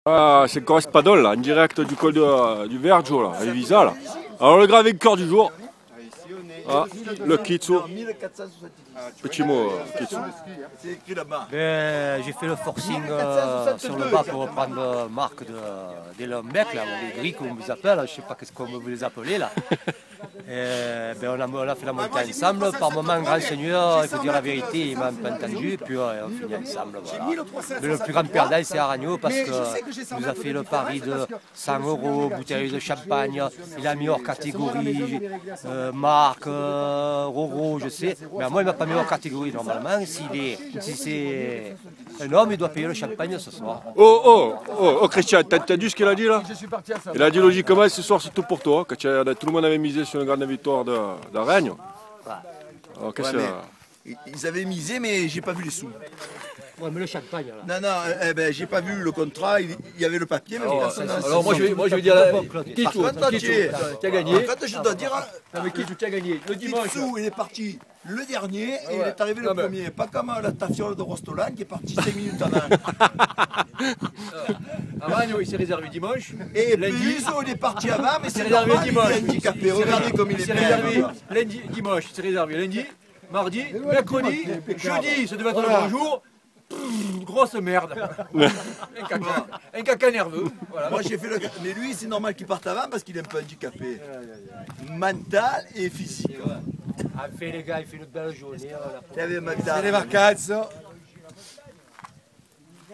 Ah, c'est Correspadol là, en direct du col du Vergio là, à Evisa là. Alors le grand vainqueur du jour, ah, le Kitsu. Petit mot, Kitsu. C'est écrit là-bas. J'ai fait le forcing sur le bas pour prendre marque des Lombecs, là, ou les gris comme on vous appelle, je ne sais pas qu'est-ce qu'on vous les appelez là. On a fait la montée ensemble, par moment grand seigneur, il faut dire la vérité, il m'a un peu entendu, et puis on finit ensemble. Voilà. Mais le plus grand perdant c'est Aragno parce qu'il nous a fait le pari de 100 €, bouteille de champagne, il a mis hors catégorie, marque, Roro, je sais, mais à moi il m'a pas mis hors catégorie normalement, si c'est un homme il doit payer le champagne ce soir. Oh Christian, t'as entendu ce qu'il a dit là? Il a dit logiquement ce soir c'est tout pour toi, quand tout le monde avait misé sur une grande victoire d'Aragno. Alors, ils avaient misé mais j'ai pas vu les sous. Ouais, mais le champagne là. Non, j'ai pas vu le contrat, il y avait le papier. Mais alors moi je vais dire, Kitsu, tu as gagné. En fait, je dois dire, Kitsu, tu as gagné. Le dimanche. Kitsu, il est parti le dernier et il est arrivé le premier. Pas comme la tafiole de Rostolan qui est parti 5 minutes avant. Aragno, il s'est réservé dimanche. Et lundi, il est parti avant, mais c'est réservé dimanche. Il est handicapé. Regardez comme il est réservé lundi, dimanche, c'est réservé lundi, mardi, mercredi, jeudi, ça devait être le bon jour. Grosse merde. Un caca nerveux. Voilà. Moi j'ai fait le. Mais lui c'est normal qu'il parte avant parce qu'il est un peu handicapé. Mental et physique. Ah, fait les gars, il fait une belle journée. C'est les vacances.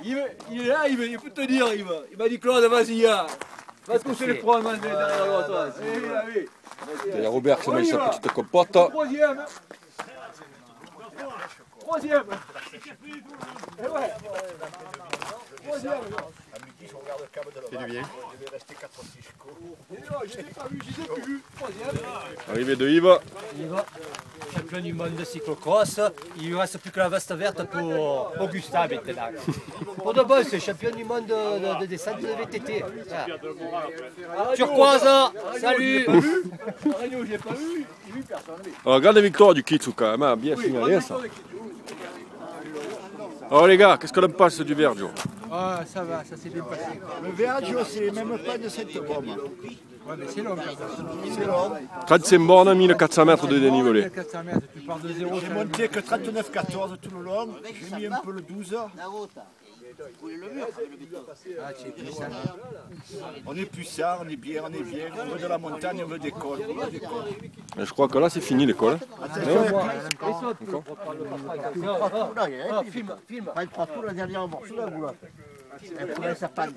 Il est là, il peut te dire, il m'a dit Claude, vas-y, va te coucher les trois mains derrière l'autre. Il y a Robert qui met sa petite compote. Troisième. Et ouais. C'est du bien. Arrivée de Yves. Champion du monde de cyclocross, il ne reste plus que la veste verte pour Augusta maintenant. Pour de bon, c'est champion du monde de descente de VTT. Turquoise, salut. Alors grande victoire du Kitsu quand même, bien signalé ça. Alors les gars, qu'est-ce qu'on en passe du Vergio? Ah, ça va, ça s'est bien passé. Le Vergio, c'est même pas de cette pomme. Ouais, mais c'est long quand même. C'est long. 35 bornes, 1400 mètres de dénivelé. 1400 mètres, tu pars de zéro. J'ai monté que 39-14 tout le long. J'ai mis un peu le 12. Ah, tu es puissant. On est puissant, on est bien. On veut de la montagne, on veut des cols. Je crois que là c'est fini l'école. Filme. Pas le partout, la dernière morceau, là, vous là. Elle pouvait s'appendre.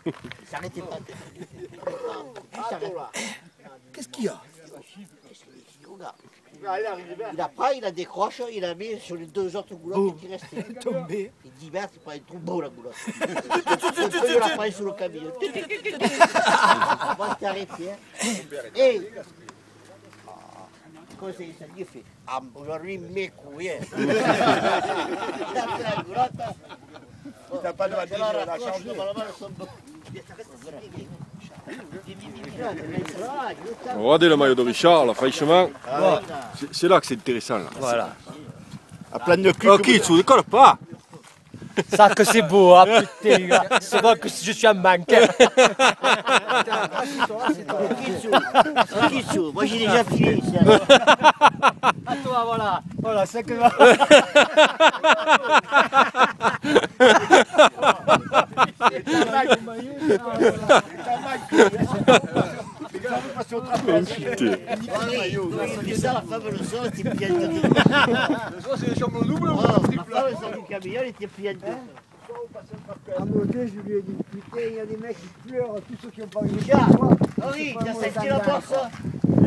Il s'arrêtait pas. Qu'est-ce qu'il y a? Il a décroché, il a mis sur les deux autres goulottes qui restaient. Tombé. Il dit, merde, c'est pas un trou beau la goulotte. Il l'a pris sous le camion. Moi, je t'ai arrêté. Et. Comment ça lui a fait? Ah, aujourd'hui, mes couilles. Il a fait la goulotte. Il n'a pas demandé de la changer. Regardez le maillot de Richard, là, franchement, c'est là que c'est intéressant. Là. Voilà. À plein de cul. Oh Kitsu, décolle pas! Ça que c'est beau, hein, putain, les gars. C'est vrai que je suis un manque. Kitsu, moi j'ai déjà filé ici. À toi, voilà. Voilà, c'est que. Et ça, la femme le soir, elle était pliante. Le soir, c'est les chambres doubles ou Ma femme, elle sort du camion, elle était pliante. À monter, je lui ai dit, putain, il y a des mecs qui pleurent, tous ceux qui ont parié. Ah oui, il a senti la bourse. Il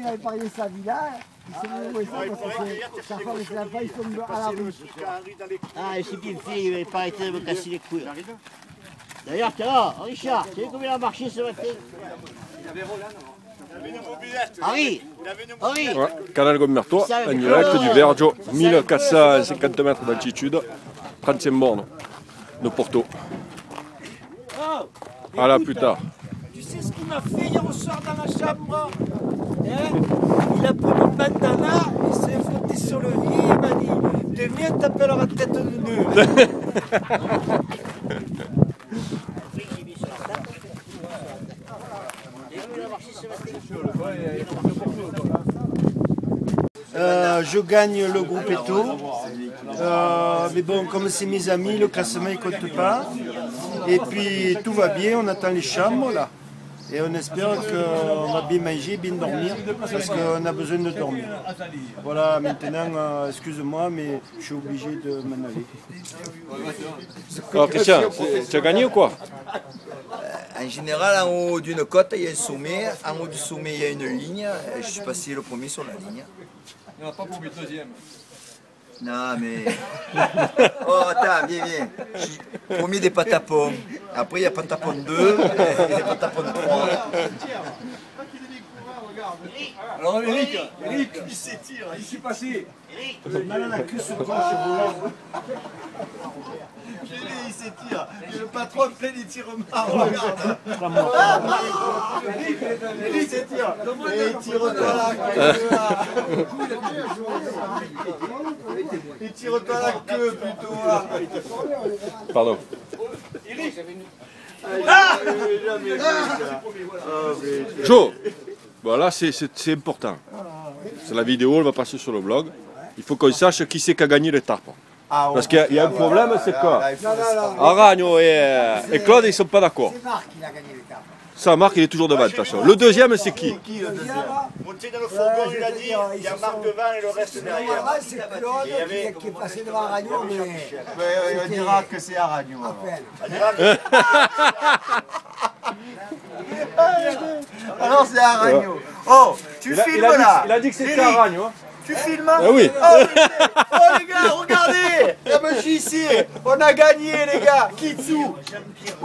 avait parié sa villa, il s'est mis au ça parce que sa femme et ses enfants, ils sont à la rue. Ah, c'est bien fait, il n'avait pas arrêté de me casser les couilles. D'ailleurs, tiens là, Richard, tu sais combien il a marché ce matin? Harry, Ouais, Canal Gommertois, en direct du Vergio, 1450 mètres d'altitude, 35 bornes de Porto. À là plus tard. Tu sais ce qu'il m'a fait hier au soir dans la chambre? Il a pris le bandana, il s'est frotté sur le lit, il m'a dit, demain t'appelleras tête de nœud. Je gagne le groupe Eto. Mais bon, comme c'est mes amis, le classement ne compte pas. Et puis tout va bien, on attend les chambres là. Et on espère qu'on va bien manger, bien dormir, parce qu'on a besoin de dormir. Voilà, maintenant, excuse-moi, mais je suis obligé de m'en aller. Alors Christian, tu as gagné ou quoi? En général, en haut d'une côte, il y a un sommet. En haut du sommet, il y a une ligne. Et je suis passé le premier sur la ligne. Il n'y en a pas pour le deuxième. Non, mais... Oh, attends, viens. Je suis premier des patapons. Après, il y a patapon 2 et patapon 3. Alors Eric, il s'étire, il s'est passé. Mal à la queue sur gauche, volant. Il s'étire. Et le patron plein d'étirements, regarde. Eric s'étire. Et tire-toi la queue. Et tire-toi la queue plutôt là. Pardon. Joe, voilà, c'est important. C'est la vidéo, elle va passer sur le blog. Il faut qu'on sache qui c'est qui a gagné l'étape. Parce qu'il y a un problème, c'est que Aragno et Claude, ils ne sont pas d'accord. C'est Marc qui a gagné l'étape. Ça, Marc, il est toujours devant de toute façon. Le deuxième, c'est qui? Monté dans le fourgon, il a dit, il y a Marc devant et le reste derrière. C'est Claude qui est passé devant Aragno, mais On dira que c'est Aragno. à peine. Alors c'est Aragno. Oh, tu filmes là. Il a dit que c'était Aragno. Tu filmes? Ah oui. Oh les gars, regardez. La magie ici. On a gagné les gars. Kitsu.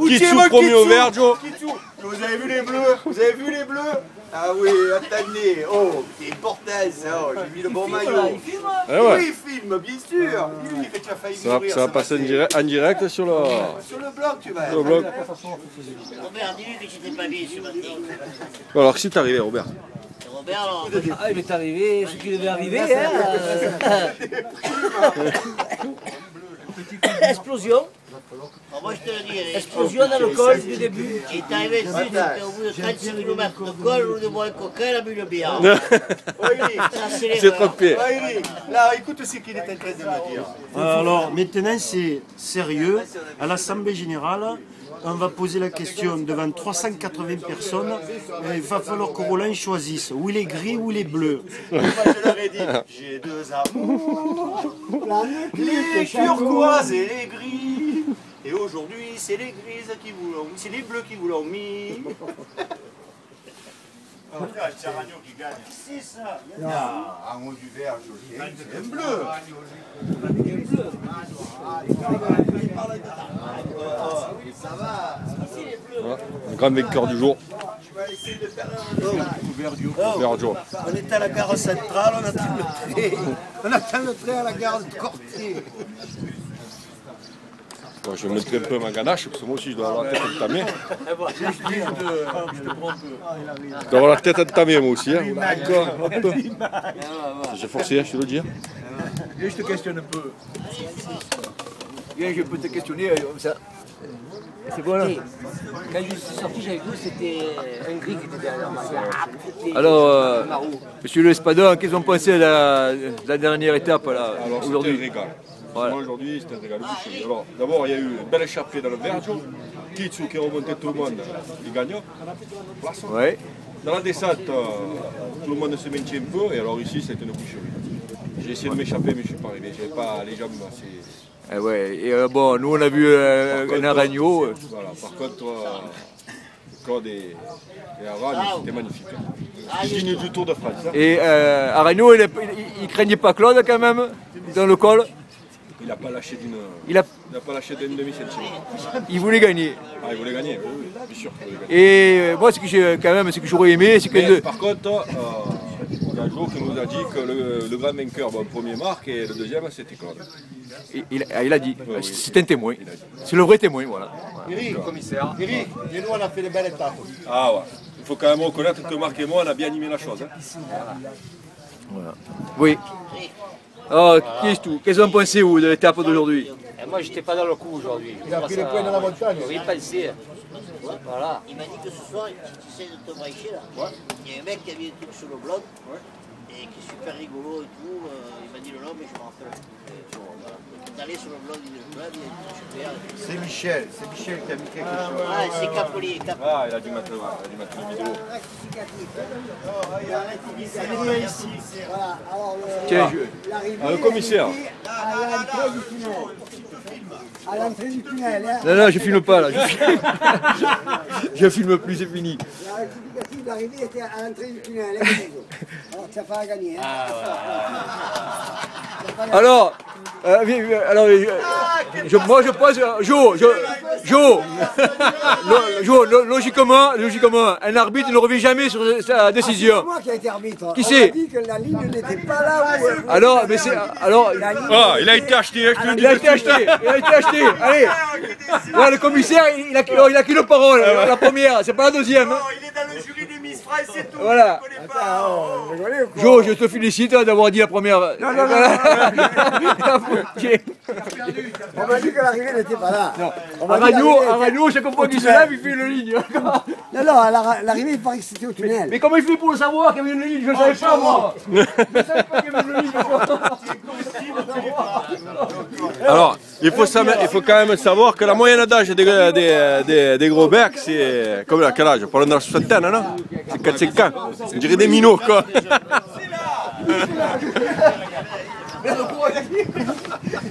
Kitsu premier au vert, Joe. Kitsu. Vous avez vu les bleus? Vous avez vu les bleus? Ah oui, attendez. Oh, c'est important ça. Oh, j'ai mis le bon maillot. Il filme. Eh ouais. Oui, il filme, bien sûr. Il fait que tu as failli mourir. Ça va passer en direct sur le blog, tu vas. blog. Robert, dis-lui que j'étais pas bien ce matin. Alors, si t'es arrivé, Robert? Robert, alors. Ah, il est arrivé ce qui devait arriver. Explosion. Moi, je te le dis. Explosion dans le col du début. Il est arrivé ici, au bout de 35 km de col, au lieu de boire un coca, il a bu le bière. C'est trompé. Là, écoute ce qu'il est en train de me dire. Alors maintenant c'est sérieux. À l'Assemblée Générale, on va poser la question devant 380 personnes. Et il va falloir que Roland choisisse ou il est gris ou il est bleu. Moi, je leur ai dit, j'ai deux amours, les turquoises et les gris. Et aujourd'hui, c'est les grises qui vous l'ont, c'est les bleus qui vous l'ont mis. C'est Aragno qui gagne. C'est ça. En haut du vert, C'est un bleu. Ça va. Un grand vainqueur du jour. Verdio. On est à la gare centrale, on attend le train. On attend le train à la gare de Corté. Bon, je vais montrer un peu ma ganache, parce que moi aussi je dois avoir la tête entamée. Je dois avoir la tête entamée moi aussi. Hein. D'accord, hop. J'ai forcé, je te le dis. Viens, je te questionne un peu. Viens, je peux te questionner comme ça. C'est bon là? Quand je suis sorti, j'avais vu c'était un gris qui était derrière moi. Alors, monsieur le Espadon, qu'est-ce qu'on pensait de la dernière étape là Aujourd'hui, aujourd'hui? régal. Voilà. Moi aujourd'hui, c'était un régal. Alors, d'abord, il y a eu une belle échappée dans le Vergio. Kitsu qui est remonté tout le monde, il gagne. Ouais. Dans la descente, tout le monde se maintient un peu. Et alors ici, c'était une boucherie. J'ai essayé de m'échapper, mais je ne suis pas arrivé. Je n'avais pas les jambes assez. Ouais. Et bon, nous on a vu un Aragno. Voilà. Par contre, Claude et Aragno, c'était magnifique. Digne du Tour de France. Hein. Et Aragno, il craignait pas Claude quand même dans le col. Il n'a pas lâché d'une. Il a pas lâché d'un demi-centimètre. Il voulait gagner. Ah, il voulait gagner, oui, bien sûr. Et moi, ce que j'aurais aimé, c'est que. Mais, par contre, il y a un jour qui nous a dit que le grand vainqueur, bon, le premier Marc et le deuxième, c'était Claude. Il a dit. Oui. C'est un témoin. C'est le vrai témoin, voilà. Eric, commissaire. Eric, et nous on a fait des belles étapes. Ah ouais. Il faut quand même reconnaître que Marc et moi, on a bien animé la chose. Hein. Voilà. Oui. Alors, qu'est-ce que vous en pensez, vous, de l'étape d'aujourd'hui? moi j'étais pas dans le coup aujourd'hui. Il a pris les points dans la montagne. Oui, pensez. Voilà. Il m'a dit que ce soir, tu essaies de te braquer là. Il y a un mec qui a mis des trucs sur le blog et qui est super rigolo et tout. Il m'a dit le nom, mais je m'en rappelle. D'aller sur le blog du club, il y a des trucs super. C'est Michel qui a mis quelque chose. Ah, c'est Capoli. Ah, il a dû mettre une vidéo. Voilà, alors Tiens, l'arrivée, le commissaire. à l'entrée du tunnel. À l'entrée du tunnel. Hein. Non, je filme pas là. Je filme plus, c'est fini. La rectificative d'arrivée était à l'entrée du tunnel. Hein, alors tu n'as pas à gagner. Hein. Alors, moi je pense, Jo, logiquement, un arbitre ne revient jamais sur sa décision. C'est moi qui ai été arbitre. Qui On c'est? m'a dit que la ligne n'était pas là où... Alors, mais c'est, alors, Ah, il a été acheté. il a été acheté. Allez, ouais, le commissaire, il a qu'une parole, la première, c'est pas la deuxième. Hein. Il est dans le jury des Miss France, c'est tout. Voilà. Jo, je te félicite d'avoir dit la première. Non. On m'a dit que l'arrivée n'était pas là. À Radio, chaque fois qu'il se lève, il fait une ligne. Non, à l'arrivée, il paraît que c'était au tunnel. Mais comment il fait pour le savoir qu'il y avait une ligne? Je ne savais pas, moi. Je ne savais pas qu'il y avait une ligne. Alors, il faut quand même savoir que la moyenne d'âge des gros becs, c'est comme à quel âge? Pas dans la soixantaine, non? C'est 4-5 ans. On dirait des minots, quoi.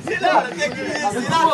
C'est là, le mec, c'est là,